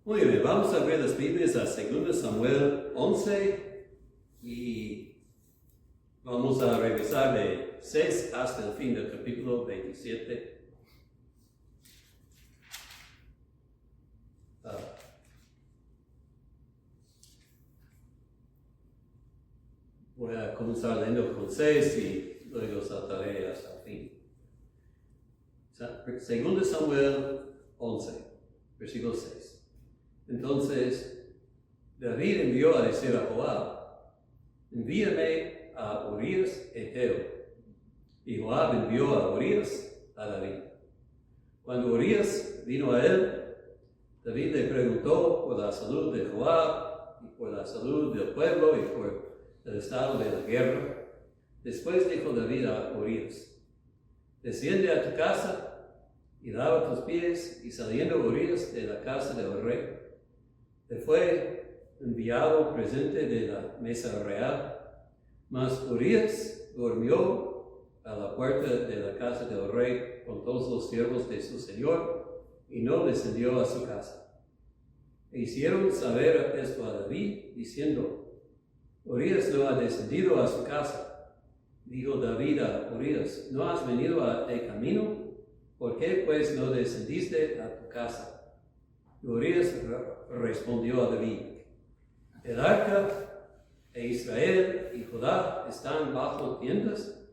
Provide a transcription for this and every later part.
Muy bien, vamos a abrir las Biblias a 2 Samuel 11 y vamos a revisar de 6 hasta el fin del capítulo 27. Voy a comenzar leyendo con 6 y luego saltaré hasta el fin. 2 Samuel 11, versículo 6. Entonces David envió a decir a Joab: envíame a Urías Eteo. Y Joab envió a Urías a David. Cuando Urías vino a él, David le preguntó por la salud de Joab y por la salud del pueblo y por el estado de la guerra. Después dijo David a Urías: desciende a tu casa y lava tus pies. Y saliendo Urías de la casa del rey, le fue enviado presente de la mesa real. Mas Urías durmió a la puerta de la casa del rey con todos los siervos de su señor y no descendió a su casa. E hicieron saber esto a David, diciendo: Urías no ha descendido a su casa. Dijo David a Urías: ¿no has venido de camino? ¿Por qué pues no descendiste a tu casa? Y Urías respondió a David: el arca e Israel y Judá están bajo tiendas,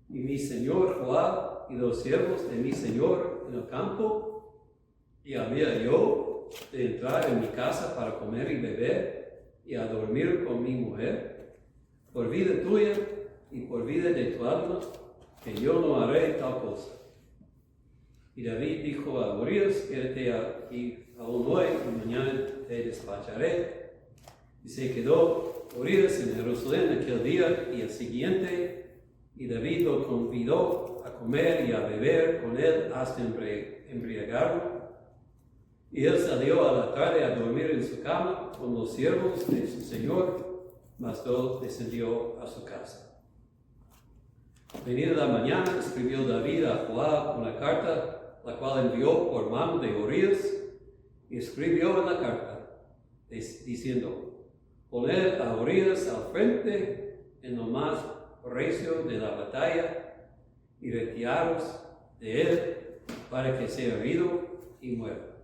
y mi señor Joab y los siervos de mi señor en el campo, y había yo de entrar en mi casa para comer y beber y a dormir con mi mujer. Por vida tuya y por vida de tu alma, que yo no haré tal cosa. Y David dijo a Urías: quédate aquí aún hoy y mañana te despacharé. Y se quedó Urías en Jerusalén aquel día y el siguiente, y David lo convidó a comer y a beber con él hasta embriagarlo. Y él salió a la tarde a dormir en su cama con los siervos de su señor, mas no descendió a su casa. Venida la mañana, escribió David a Joab una carta, la cual envió por mano de Urías, y escribió en la carta, diciendo: poned a Urías al frente en lo más recio de la batalla, y retiraros de él para que sea herido y muera.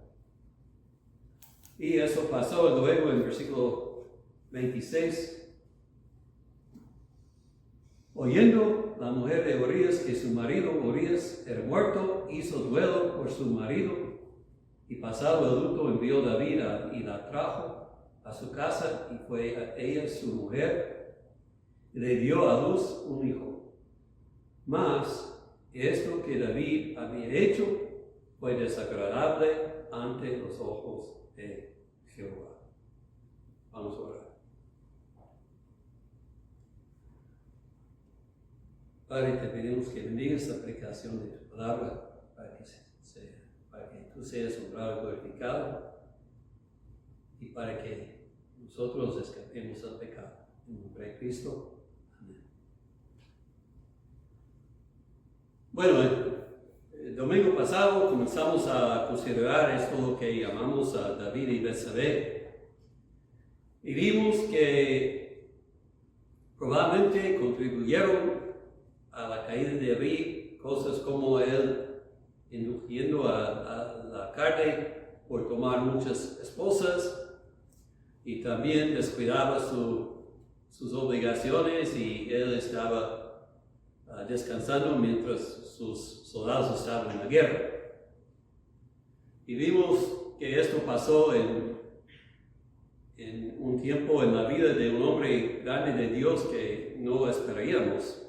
Y eso pasó luego en versículo 26. Oyendo la mujer de Urías que su marido Urías era muerto, hizo duelo por su marido, y pasado el luto envió David y la trajo a su casa, y fue a ella su mujer, y le dio a luz un hijo. Mas esto que David había hecho fue desagradable ante los ojos de Jehová. Vamos a orar. Padre, te pedimos que bendigas la aplicación de tu palabra para que tú seas honrado y glorificado, y para que nosotros escapemos del pecado. En nombre de Cristo. Amén. Bueno, el domingo pasado comenzamos a considerar esto lo que llamamos a David y Betsabé, y vimos que probablemente contribuyeron a la caída de David cosas como él induciendo a la carne por tomar muchas esposas, y también descuidaba sus obligaciones, y él estaba descansando mientras sus soldados estaban en la guerra. Y vimos que esto pasó en un tiempo en la vida de un hombre grande de Dios que no esperaríamos.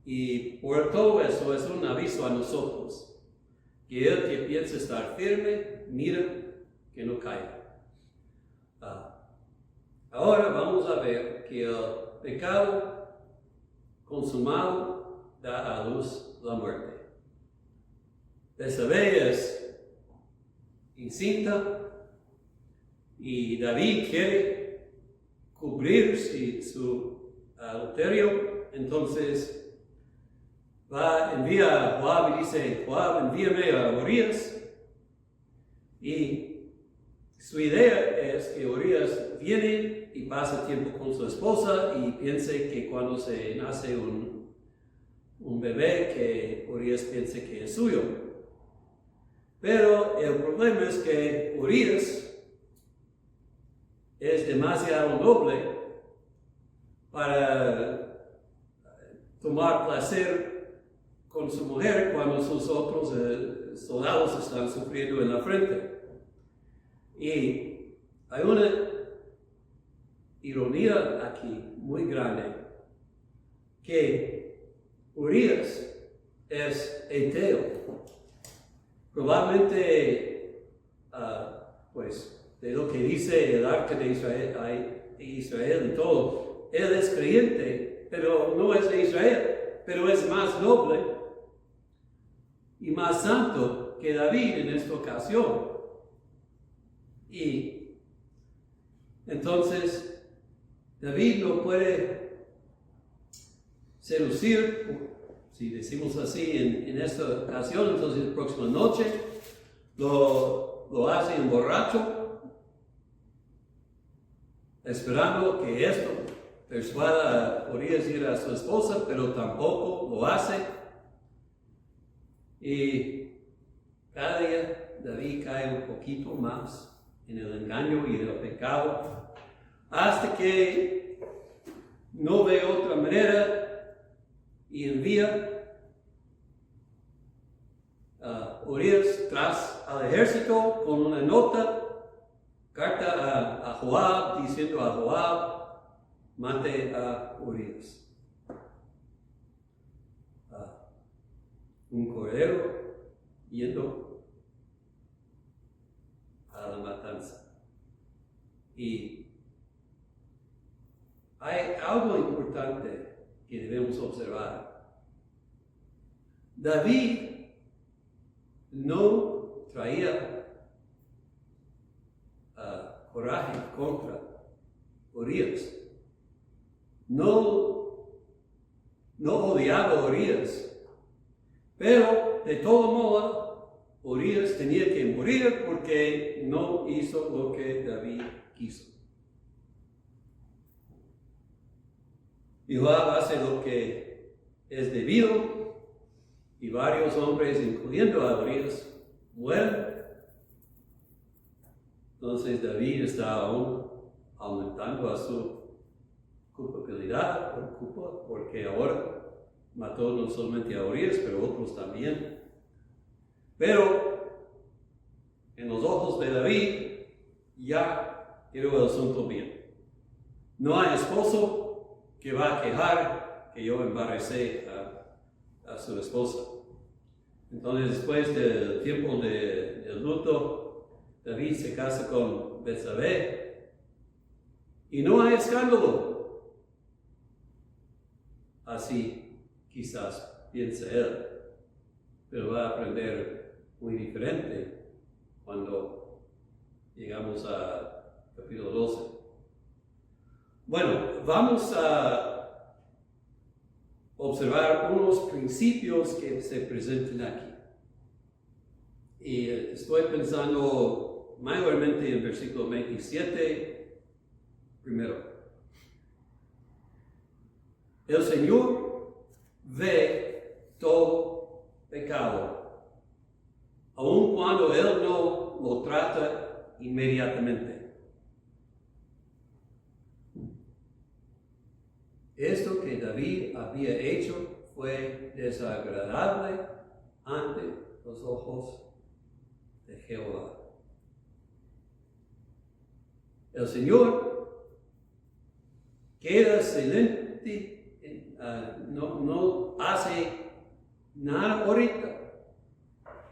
Y por todo eso es un aviso a nosotros, que el que piensa estar firme, mira que no caiga. Ahora vamos a ver que el pecado consumado da a luz la muerte. Betsabé es encinta, y David quiere cubrir su adulterio. Entonces envía a Joab y dice: Joab, envíame a Urías. Y Su idea es que Urias viene y pasa tiempo con su esposa y piense que cuando se nace un bebé, que Urias piense que es suyo. Pero el problema es que Urias es demasiado noble para tomar placer con su mujer cuando sus otros soldados están sufriendo en la frente. Y hay una ironía aquí muy grande, que Urias es eteo. Probablemente, pues, de lo que dice el Arca de Israel y todo, él es creyente, pero no es de Israel, pero es más noble y más santo que David en esta ocasión. Y entonces David no puede seducir, si decimos así en esta ocasión. Entonces la próxima noche lo hace un borracho, esperando que esto persuada a Urias ir a su esposa, pero tampoco lo hace. Y cada día David cae un poquito más en el engaño y en el pecado, hasta que no ve otra manera y envía a Urias tras al ejército con una nota, carta a Joab, diciendo a Joab, mate a Urias. Un cordero yendo a la matanza. Y hay algo importante que debemos observar. David no traía coraje contra Urias. No odiaba a Urias, pero de todo modo Urias tenía que morir porque no hizo lo que David quiso. Y Joab hace lo que es debido, y varios hombres, incluyendo a Urias, mueren. Entonces David está aún aumentando a su culpabilidad por culpa, porque ahora mató no solamente a Urias, pero otros también. Pero en los ojos de David ya quedó el asunto bien. No hay esposo que va a quejar que yo embaracé a su esposa. Entonces, después del tiempo del luto, David se casa con Betsabé y no hay escándalo. Así quizás piensa él, pero va a aprender muy diferente cuando llegamos a capítulo 12. Bueno, vamos a observar unos principios que se presentan aquí. Y estoy pensando mayormente en el versículo 27, primero. El Señor ve todo pecado, aun cuando Él no lo trata inmediatamente. Esto que David había hecho fue desagradable ante los ojos de Jehová. El Señor queda silente, no hace nada ahorita.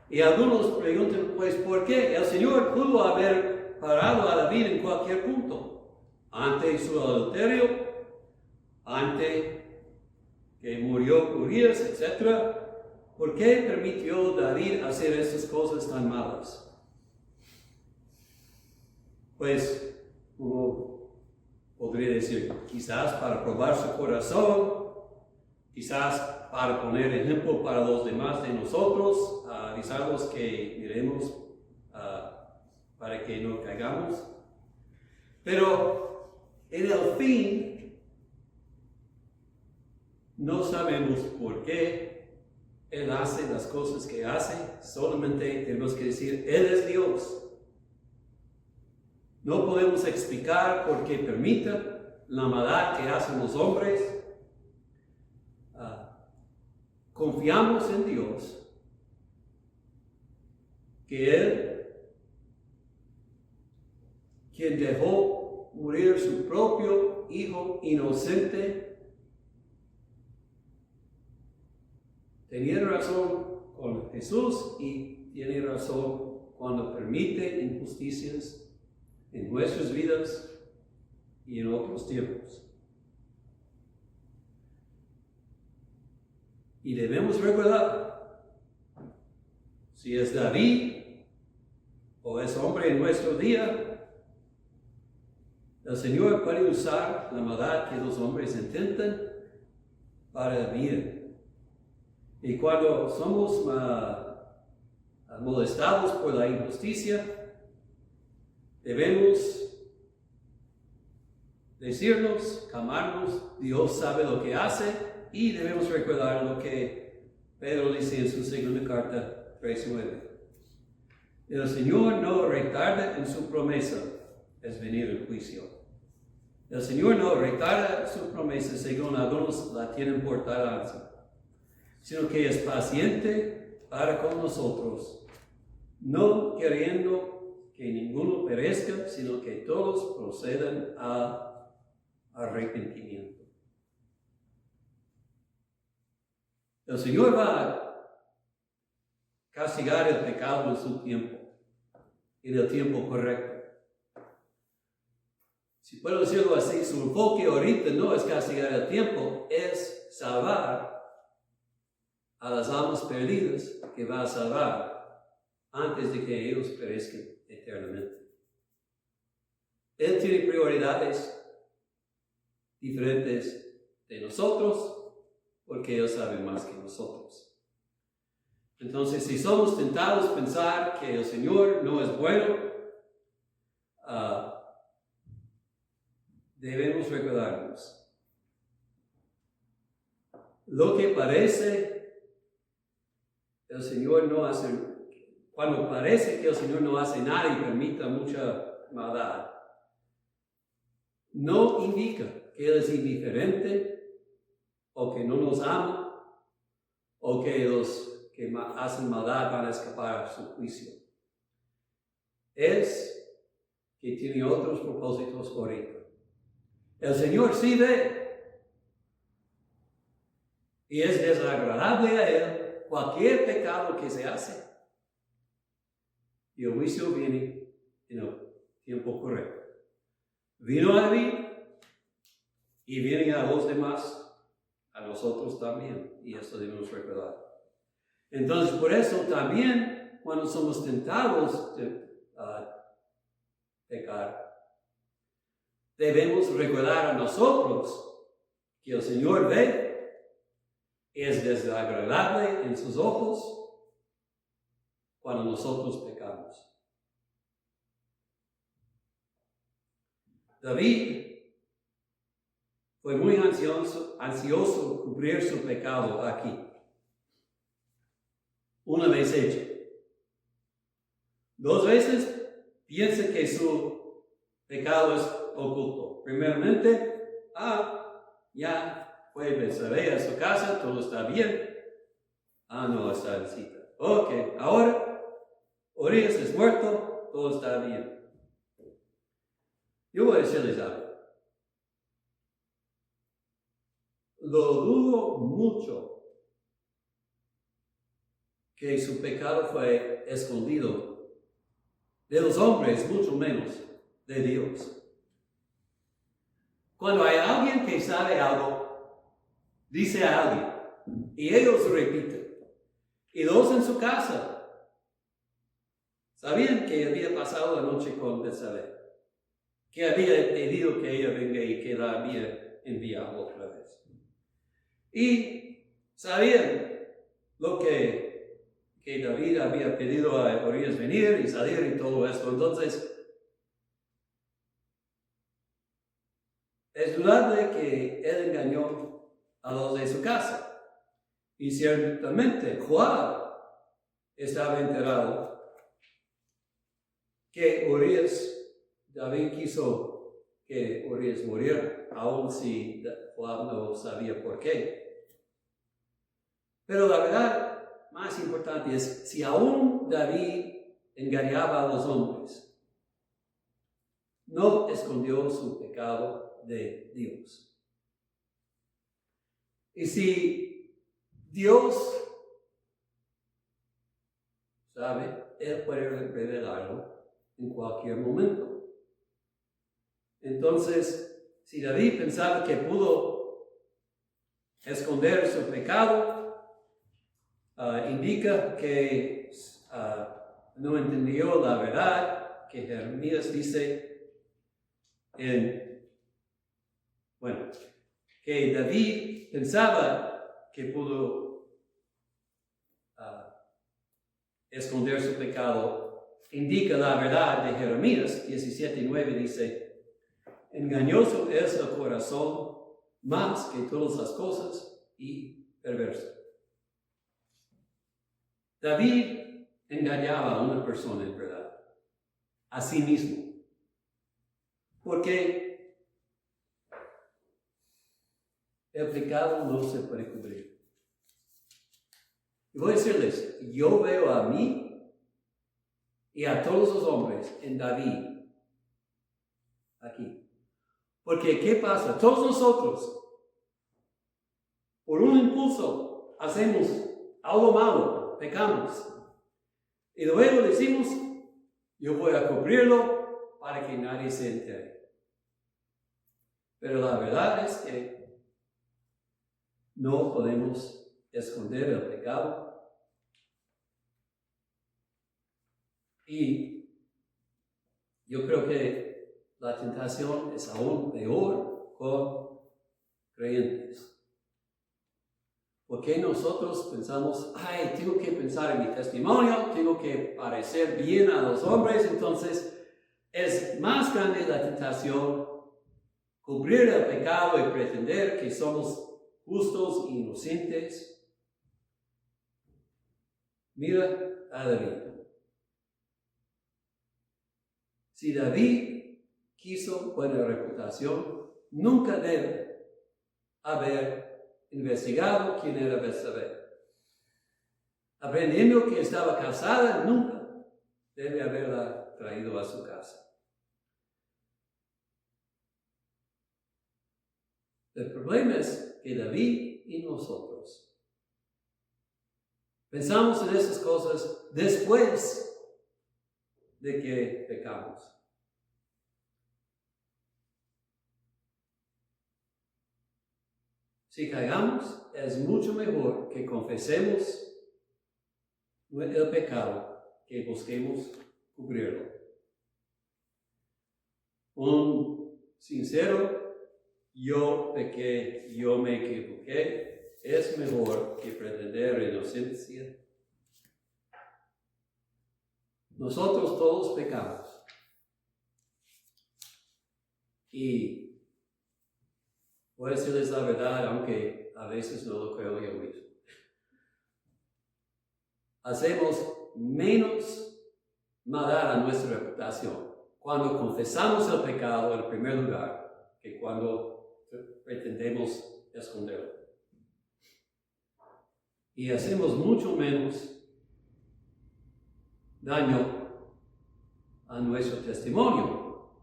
Y algunos preguntan, pues, ¿por qué? El Señor pudo haber parado a David en cualquier punto, ante su adulterio, antes que murió Urias, etc. ¿Por qué permitió David hacer esas cosas tan malas? Pues, uno podría decir, quizás para probar su corazón, quizás para poner ejemplo para los demás de nosotros, avisarlos que iremos para que no caigamos. Pero en el fin, no sabemos por qué Él hace las cosas que hace. Solamente tenemos que decir, Él es Dios. No podemos explicar por qué permite la maldad que hacen los hombres. Confiamos en Dios, que Él, quien dejó morir su propio Hijo inocente, tenía razón con Jesús y tiene razón cuando permite injusticias en nuestras vidas y en otros tiempos. Y debemos recordar, si es David o es hombre en nuestro día, el Señor puede usar la maldad que los hombres intentan para bien. Y cuando somos molestados por la injusticia, debemos decirnos, calmarnos, Dios sabe lo que hace, y debemos recordar lo que Pedro dice en su segunda carta 3:9. El Señor no retarda en su promesa, es venir el juicio. El Señor no retarda su promesa según algunos la tienen por tardanza, sino que es paciente para con nosotros, no queriendo que ninguno perezca, sino que todos procedan a arrepentimiento. El Señor va a castigar el pecado en su tiempo, en el tiempo correcto. Si puedo decirlo así, su enfoque ahorita no es castigar el tiempo, es salvar a las almas perdidas que va a salvar antes de que ellos perezcan eternamente. Él tiene prioridades diferentes de nosotros, porque Él sabe más que nosotros. Entonces, si somos tentados a pensar que el Señor no es bueno, debemos recordarnos. Lo que parece el Señor no hace, cuando parece que el Señor no hace nada y permita mucha maldad, no indica que Él es indiferente, o que no nos ama, o que los que hacen maldad van a escapar a su juicio. Es que tiene otros propósitos ahorita. El Señor sí ve, y es desagradable a Él cualquier pecado que se hace. Y el juicio viene en el tiempo correcto. Vino a David, y viene a los demás, a nosotros también, y esto debemos recordar. Entonces, por eso también, cuando somos tentados a pecar, debemos recordar a nosotros que el Señor ve, es desagradable en sus ojos cuando nosotros pecamos. David fue muy ansioso cubrir su pecado aquí. Una vez hecho. 2 veces piensa que su pecado es oculto. Primeramente, ya fue Betsabé a su casa, todo está bien. No está en cita. Ok, ahora Urias es muerto, todo está bien. Yo voy a decirles algo. Lo dudo mucho que su pecado fue escondido de los hombres, mucho menos de Dios. Cuando hay alguien que sabe algo, dice a alguien, y ellos repiten. Y dos en su casa sabían que había pasado la noche con Betsabé, que había pedido que ella venga y que la había enviado otra vez. Y sabían lo que que David había pedido a Urias venir y salir y todo esto. Entonces, es dudable que él engañó a los de su casa. Y ciertamente Joab estaba enterado que David quiso que Urias muriera, aun si Joab no sabía por qué. Pero la verdad más importante es, si aún David engañaba a los hombres, no escondió su pecado de Dios. Y si Dios sabe, Él puede revelarlo en cualquier momento. Entonces, si David pensaba que pudo esconder su pecado, indica que no entendió la verdad que Jeremías dice que David pensaba que pudo esconder su pecado. Indica la verdad de Jeremías 17:9, dice: engañoso es el corazón más que todas las cosas y perverso. David engañaba a una persona en verdad, a sí mismo, porque el pecado no se puede cubrir. Y voy a decirles, yo veo a mí y a todos los hombres en David aquí. Porque ¿qué pasa? Todos nosotros, por un impulso, hacemos algo malo, pecamos. Y luego decimos, yo voy a cubrirlo para que nadie se entere. Pero la verdad es que no podemos esconder el pecado. Y yo creo que la tentación es aún peor con creyentes. Porque nosotros pensamos, tengo que pensar en mi testimonio, tengo que parecer bien a los hombres, entonces es más grande la tentación cubrir el pecado y pretender que somos justos e inocentes. Mira a David. Si David quiso buena reputación, nunca debe haber investigado quién era Betsabé. Aprendiendo que estaba casada, nunca debe haberla traído a su casa. El problema es que David y nosotros pensamos en esas cosas después de que pecamos. Si caigamos, es mucho mejor que confesemos el pecado que busquemos cubrirlo. Un sincero, yo pequé, yo me equivoqué, es mejor que pretender inocencia. Nosotros todos pecamos. Y voy a decirles la verdad, aunque a veces no lo creo yo mismo. Hacemos menos maldad a nuestra reputación cuando confesamos el pecado en primer lugar que cuando pretendemos esconderlo. Y hacemos mucho menos daño a nuestro testimonio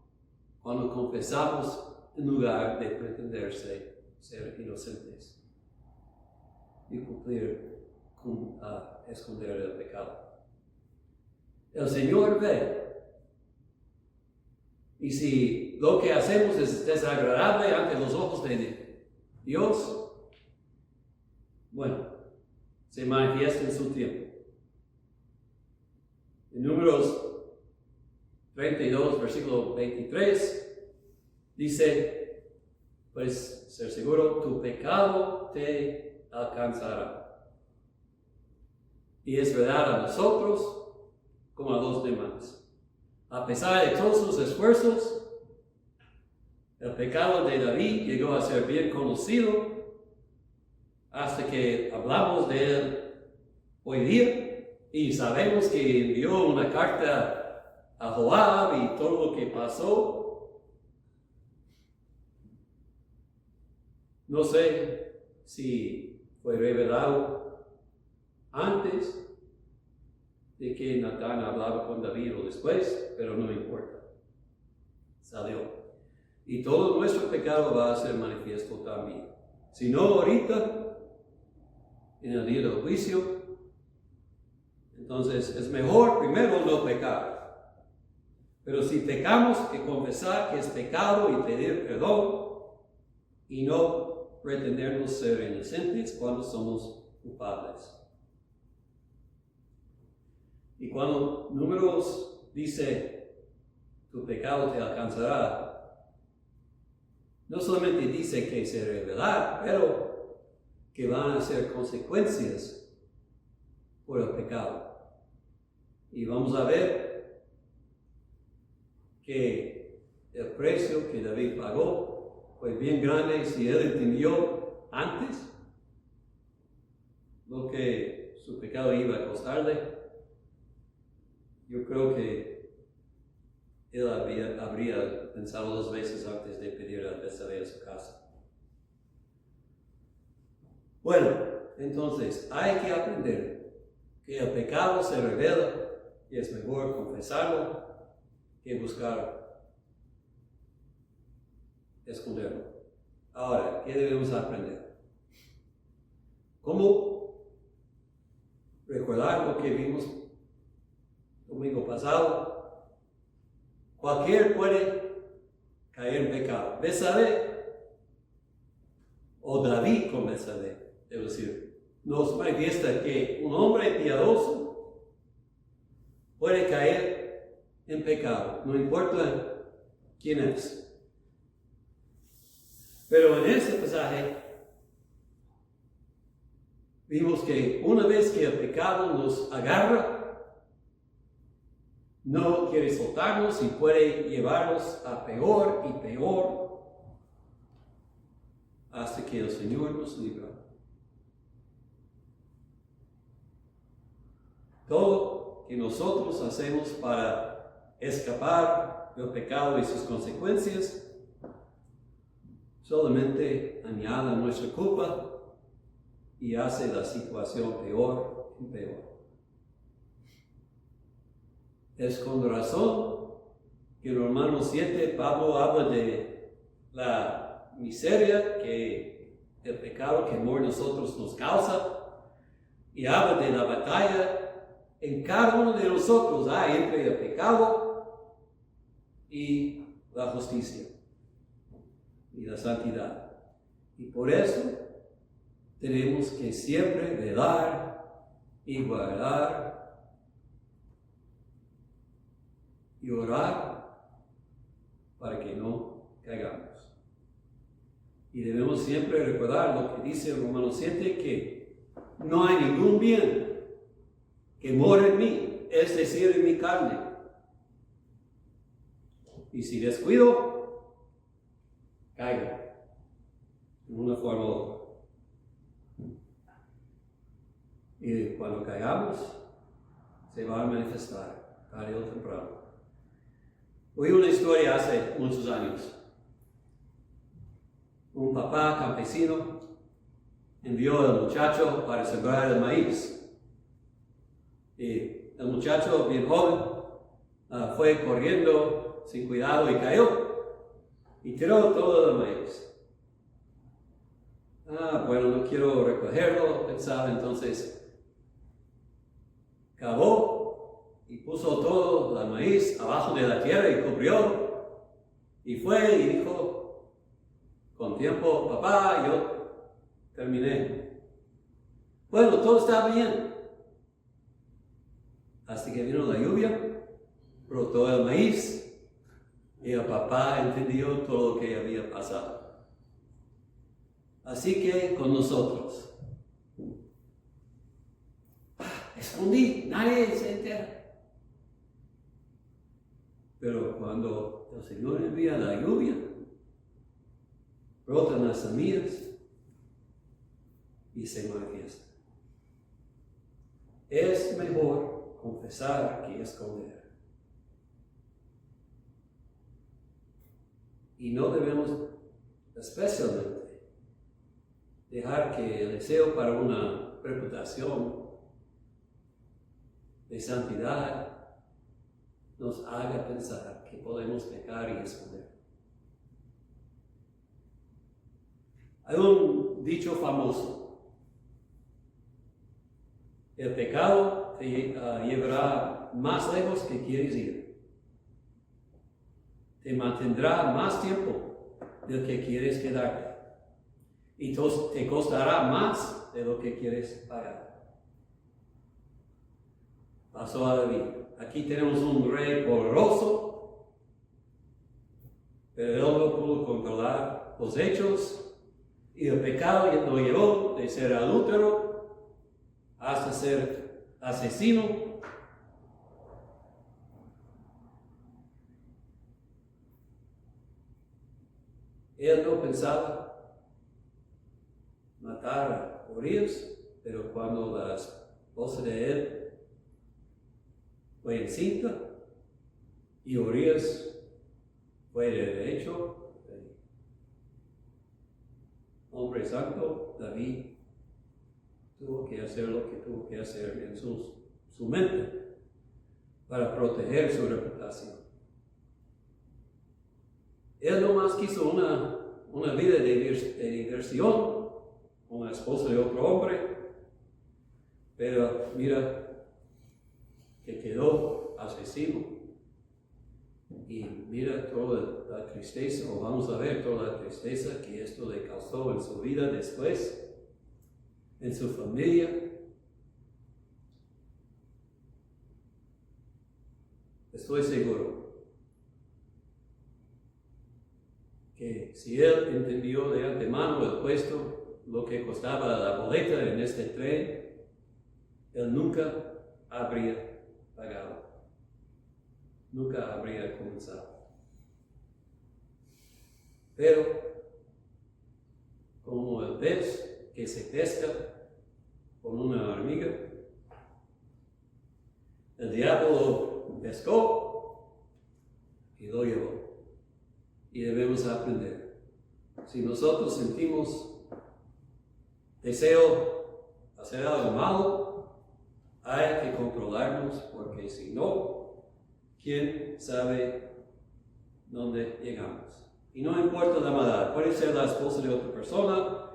cuando confesamos en lugar de pretenderse ser inocentes y cumplir con esconder el pecado. El Señor ve. Y si lo que hacemos es desagradable ante los ojos de Dios, bueno, se manifiesta en su tiempo. En Números 32, versículo 23, dice, pues ser seguro, tu pecado te alcanzará. Y es verdad a nosotros como a los demás. A pesar de todos sus esfuerzos, el pecado de David llegó a ser bien conocido hasta que hablamos de él hoy día y sabemos que envió una carta a Joab y todo lo que pasó. No sé si fue revelado antes de que Natán hablaba con David o después, pero no importa. Salió. Y todo nuestro pecado va a ser manifiesto también. Si no ahorita, en el día del juicio, entonces es mejor primero no pecar. Pero si pecamos, que confesar que es pecado y pedir perdón y no pretendernos ser inocentes cuando somos culpables. Y cuando Números dice, tu pecado te alcanzará, no solamente dice que se revelará, pero que van a ser consecuencias por el pecado. Y vamos a ver que el precio que David pagó fue bien grande. Si él entendió antes lo que su pecado iba a costarle, yo creo que él habría pensado 2 veces antes de pedir a Betsabé a su casa. Bueno, entonces hay que aprender que el pecado se revela y es mejor confesarlo que buscar esconderlo. Ahora, ¿qué debemos aprender? ¿Cómo recordar lo que vimos domingo pasado? Cualquiera puede caer en pecado. Betsabé o David con Betsabé, debo decir, nos manifiesta que un hombre piadoso puede caer en pecado, no importa quién es. Pero en este pasaje vimos que una vez que el pecado nos agarra, no quiere soltarnos y puede llevarnos a peor y peor hasta que el Señor nos libra. Todo que nosotros hacemos para escapar del pecado y sus consecuencias solamente añade nuestra culpa y hace la situación peor y peor. Es con razón que en Romanos 7 Pablo habla de la miseria que el pecado que por nosotros nos causa y habla de la batalla en cada uno de nosotros hay entre el pecado y la justicia y la santidad. Y por eso tenemos que siempre velar y guardar y orar para que no caigamos. Y debemos siempre recordar lo que dice Romanos 7, que no hay ningún bien que mora en mí, es decir, en mi carne. Y si descuido, caigo en una forma u otra. Y cuando caigamos, se va a manifestar tarde o temprano. Oí una historia hace muchos años. Un papá campesino envió al muchacho para sembrar el maíz. Y el muchacho, bien joven, fue corriendo sin cuidado y cayó. Y tiró todo el maíz. Bueno, no quiero recogerlo, pensaba entonces. Cavó y puso todo el maíz abajo de la tierra y cubrió. Y fue y dijo, con tiempo, papá, yo terminé. Bueno, todo estaba bien. Hasta que vino la lluvia, brotó el maíz y el papá entendió todo lo que había pasado. Así que con nosotros, es escondí, nadie se entera. Pero cuando el Señor envía la lluvia, brotan las semillas y se manifiesta. Es mejor confesar que esconder. Y no debemos especialmente dejar que el deseo para una reputación de santidad nos haga pensar que podemos pecar y esconder. Hay un dicho famoso: el pecado te llevará más lejos que quieres ir. Te mantendrá más tiempo del que quieres quedarte. Y te costará más de lo que quieres pagar. Pasó a David. Aquí tenemos un rey poderoso, pero él no pudo controlar los hechos, y el pecado lo llevó de ser adúltero hasta ser asesino. Él no pensaba matar a Urias, pero cuando la esposa de él fue encinta y Urias fue de derecho, hombre santo, David tuvo que hacer lo que tuvo que hacer en su mente para proteger su reputación. Él no más quiso una vida de diversión, una esposa de otro hombre, pero mira que quedó asesino. Y mira toda la tristeza, o vamos a ver toda la tristeza que esto le causó en su vida después, en su familia. Estoy seguro que si él entendió de antemano el puesto, lo que costaba la boleta en este tren, él nunca habría pagado. Nunca habría comenzado. Pero, como el pez que se pesca con una hormiga, el diablo lo pescó y lo llevó. Y debemos aprender. Si nosotros sentimos deseo hacer algo malo, hay que controlarnos, porque si no, ¿quién sabe dónde llegamos? Y no importa la maldad, puede ser la esposa de otra persona,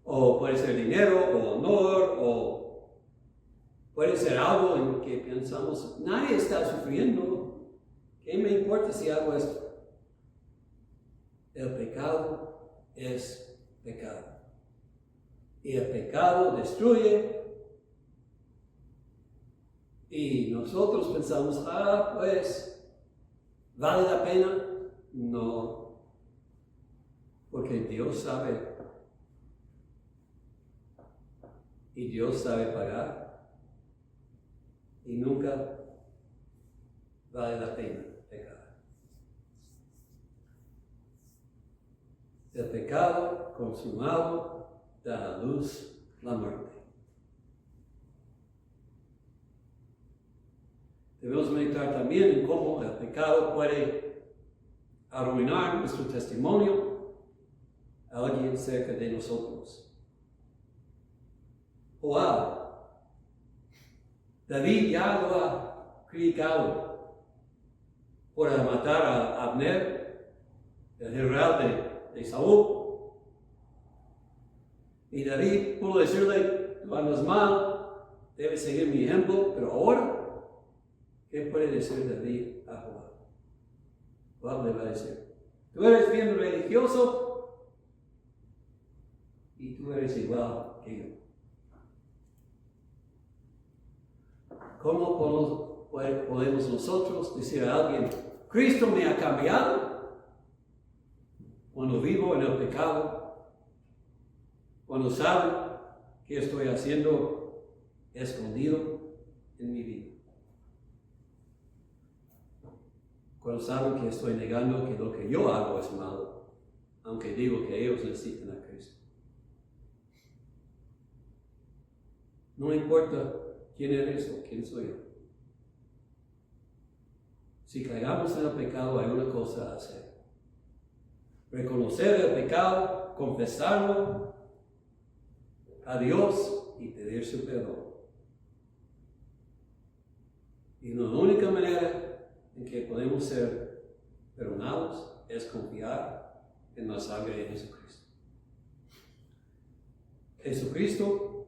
o puede ser dinero, o honor, o puede ser algo en que pensamos, nadie está sufriendo, ¿qué me importa si hago esto? El pecado es pecado. Y el pecado destruye. Y nosotros pensamos, pues, ¿vale la pena? No. Porque Dios sabe. Y Dios sabe pagar. Y nunca vale la pena pecar. El pecado consumado da a luz la muerte. Debemos meditar también en cómo el pecado puede arruinar nuestro testimonio a alguien cerca de nosotros. Joab, David ya lo ha criticado por matar a Abner, el general de Saúl. Y David pudo decirle, tú andas mal, debes seguir mi ejemplo, pero ahora, ¿qué puede decir David a Joab? Joab le va a decir, tú eres bien religioso y tú eres igual que yo. ¿Cómo podemos nosotros decir a alguien, Cristo me ha cambiado cuando vivo en el pecado, cuando saben que estoy haciendo escondido? en mi vida. Cuando saben que estoy negando que lo que yo hago es malo, aunque digo que ellos necesitan a Cristo. No importa quién eres o quién soy yo. Si caigamos en el pecado, hay una cosa a hacer. Reconocer el pecado, confesarlo a Dios y pedir su perdón. Y la única manera en que podemos ser perdonados es confiar en la sangre de Jesucristo. Jesucristo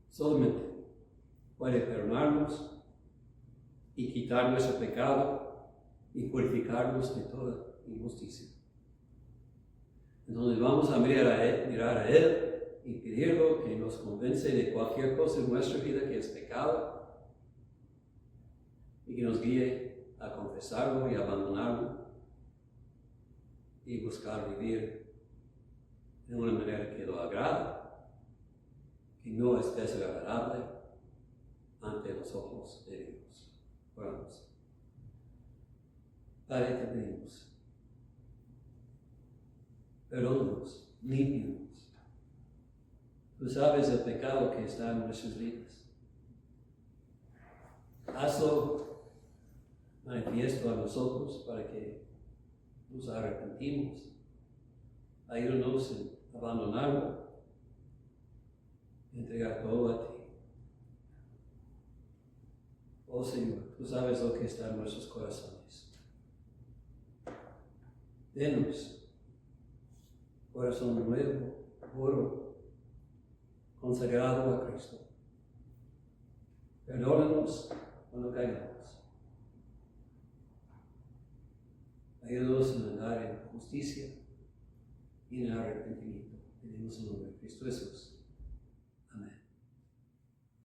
solamente puede perdonarnos y quitar nuestro pecado y purificarnos de toda injusticia. Entonces vamos a mirar a Él y pedirlo que nos convence de cualquier cosa en nuestra vida que es pecado y que nos guíe a confesarlo y abandonarlo y buscar vivir de una manera que lo agrada, que no es desagradable ante los ojos de Dios. Oramos. Padre, te pedimos, perdónanos, límpianos. Tú sabes el pecado que está en nuestras vidas. Hazlo manifiesto a nosotros para que nos arrepentimos. Ayúdanos en abandonarlo, entregar todo a ti. Oh Señor, tú sabes lo que está en nuestros corazones. Denos corazón nuevo, puro, consagrado a Cristo. Perdónanos cuando caigamos. Ayúdanos a andar en justicia y en arrepentimiento. En el nombre de Cristo Jesús.